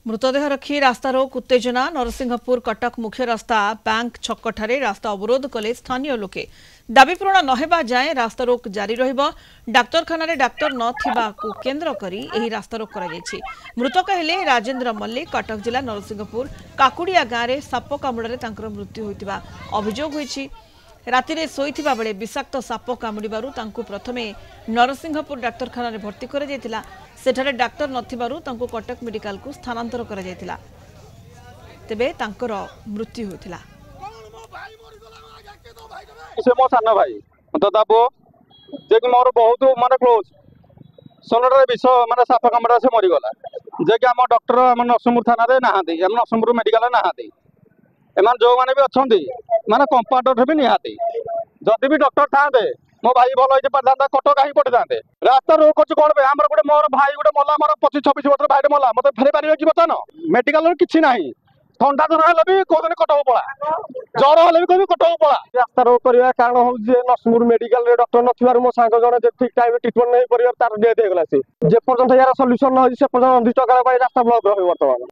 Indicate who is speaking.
Speaker 1: मृतदेह रखी रास्ता रोक उत्तेजना नरसिंहपुर कटक मुख्य रास्ता बैंक छकठारे रास्ता अवरोध कले स्थानीय लोके दाबी पूरण नहेबा जाए रास्ता रोक जारी रहिबो। डाक्तरखाना रे डाक्तर नथिबा को केंद्र करी एही रास्ता रोक करा जायछि। मृतक हेले राजेंद्र मल्लिक कटक जिला नरसिंहपुर काकुड़िया गाँव रे साप कामुड़ारे तांकर मृत्यु होइतिबा अभियोग होइछि। रातिरे शोइथिबा बेले विषाक्त साप कामुड़िबारु तांकु प्रथमे नरसिंहपुर डाक्तरखाना रे भर्ती करा जायतिला। सेठारे डाक्तर नथिबारु तांकु कटक मेडिकल को स्थानांतर करा जायतिला। तेबे तांकर मृत्यु होइतिला।
Speaker 2: से मो सानो भाई दादा बो जे कि मोर बहुत माने क्लोज सोनरे विष माने साप कामड़ा से मरी गला जे कि हम डॉक्टर हम नरसिंहपुर थाना रे नहाती हम नरसिंहपुर मेडिकल नहाती एमान जो माने भी अछंती माने कंपाउंडर भी निहाती जदि भी डॉक्टर थाते मो भाई भलो होइते पड़ांता कटक आही पड़े थाते रास्ता रोक अछि कोन बे हमर गुटे मोर भाई गुटे मला मोर 25 26 वर्ष भाई मला मते फेरे पारिबे कि बतन मेडिकल रे किछि नाही ठंडा जर हेले भी कोदने कटक पळा जर हेले भी कोबी कटक पळा रास्ता रोक करिया कारण हो जे नरसिंहपुर मेडिकल रे डॉक्टर नथिबार मो सांग जने जे ठीक टाइम ट्रीटमेंट नै परिवार तार डेथ हे गला से जे पर्यंत यार सॉल्यूशन न होई से पर्यंत 2 टका रास्ता ब्लॉक रहे वर्तमान।